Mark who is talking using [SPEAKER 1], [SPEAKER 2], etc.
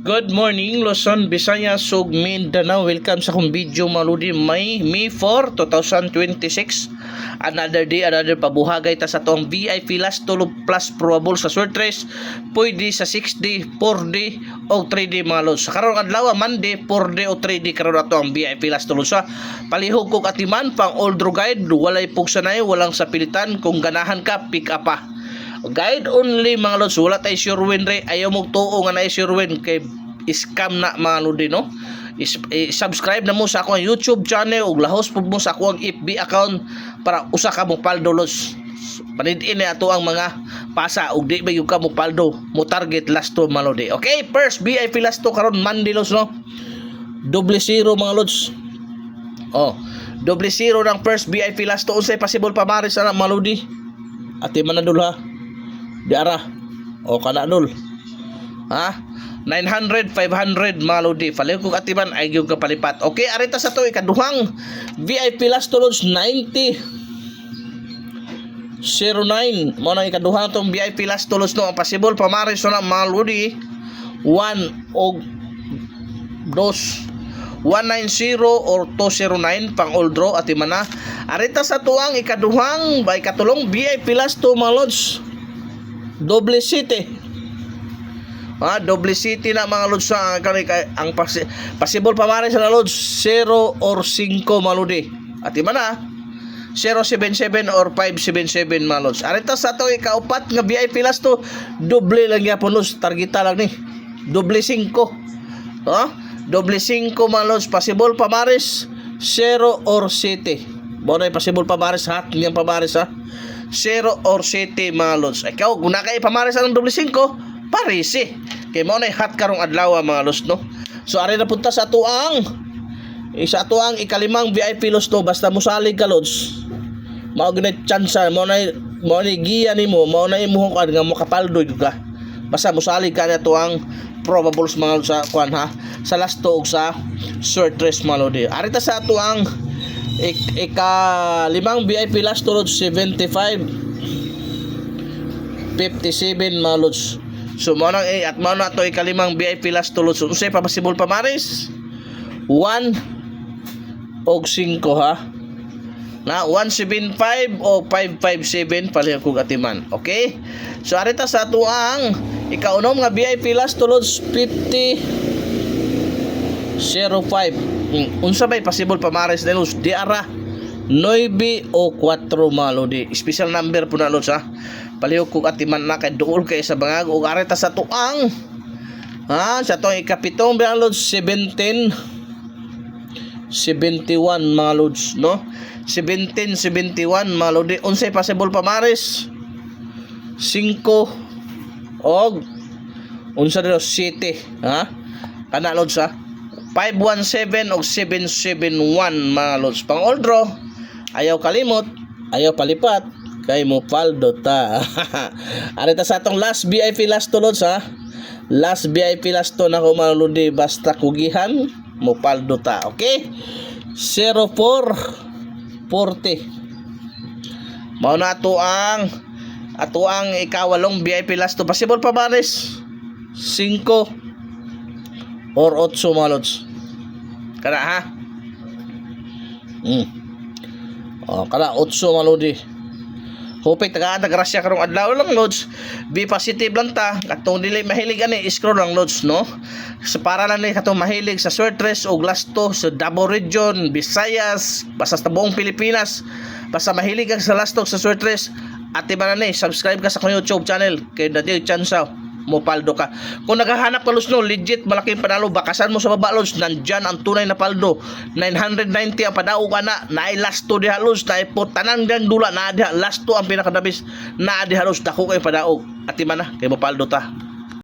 [SPEAKER 1] Good morning, Luzon, Visayas, ug Mindanao. Welcome sa akong video maludi May 4, 2026. Another day, another pabuhagay ta sa tong VIP last tulog plus probable sa short race. Pwede sa 6D, 4D o 3D mga lods. Sa karong adlaw, Monday, 4D o 3D karon ato ang VIP last tulog sa palihog kog atiman pang old guide, walay pugsanay, walang sapilitan. Kung ganahan ka, pick up pa. Guide only mga lods, wala tayo sure win re, ayaw mong tuo nga na sure win kay scam na mga lodi no. Subscribe na mo sa akong YouTube channel ug lahos pud mo sa akong FB account para usa ka mo paldo lods. Panidin ni ato ang mga pasa ug di ba yung ka mo paldo mo target last to mga lodi. Okay, first VIP last to karon Monday lods no. 0-0 mga lods. Oh, 0-0 ng first VIP last to. Unsay possible pa maris na mga lodi? Ati manadul ha. Di ara o kana nul ha 900 500 maludi pala kung atiman ay yung kapalipat. Okay, arita sa to ikaduhang VIP last to lods 90 09 mo nang ikaduhang tong VIP last to lods no. Ang possible pamaris so na maludi 1 og 2 190 or 209 pang old draw atiman na. Arita sa tuang ikaduhang by katulong VIP last to mga lods double city. Double city na mga lods sa ang possible pamari sa lods 0 or 5 maludi. At iba na 077 or 577 mga lods. Arita sa to ikaupat nga VIP last to double lang yapon lods. Targeta lang ni double 5. Double 5 mga lods. Possible pamaris 0 or 7. Bonay possible pamaris hat niyang pamaris ha 0 or 7 mga lods. Ikaw, kung nakay pamaris ng double 5, paris eh. Kaya mo na hat karong adlaw mga lods no. So ari na punta sa tuang ikalimang VIP lods no. Basta musalig ka lods. Mao gid chance mo na giya nimo, mao na imuhon ka nga makapaldo ka. Basta musalig ka na tuang probables mga lods sa kuan ha. Sa last to ug sa short race mga lods. Ari ta sa tuang limang VIP last to lods 75 57 mga lods. So mo nang at mo na to ikalimang VIP last to lods. Unsay pa possible pa maris 1 og 5 ha na 175 o 557 pala kung atiman. Okay, so arita sa tuang ikaunom nga VIP last to lods 50 05. Unsa bay possible pamares na lods di ara 9 o 4 malodi. Special number po na lods ha. Palihog kung atiman na kay duol kay sa bangag ug arita sa tuang sa tuang ikapitong bilang lods 17 71 mga lods no. 17 71 mga lodi. Unsay possible pamares 5 og unsa dito 7 ha kana lods ha 517 o 771 mga lods. Pang all draw, ayaw kalimot, ayaw palipat, kay mo paldo ta. Arita sa atong last VIP last to lods ha. Last VIP last to na ko mga lodi, basta kugihan, mo paldo ta. Okay? 0440. Mao na ato ang ikawalong VIP last to. Possible pa baris 5 or 8 mga lods. Kana ha? Kana 8 mga lodi. Hoping tagaan grasya karong adlaw lang lods. Be positive lang ta. Katong dili mahilig ani scroll lang lods no. Sa para lang ni katong mahilig sa short race o last to sa Davao region, Visayas, basta sa buong Pilipinas. Basta mahilig ka sa last to sa short race. Ati ba na ni subscribe ka sa akong YouTube channel kay dati chance mo paldo ka. Kung naghahanap ka lods no, legit malaking panalo, bakasan mo sa baba lods, nandyan ang tunay na paldo 990 ang padaog ana na ay last to diha lods, na po tanan gang dula na diha last to ang pinakadabis na diha lods, dako kay padaog at man na kay mo paldo ta.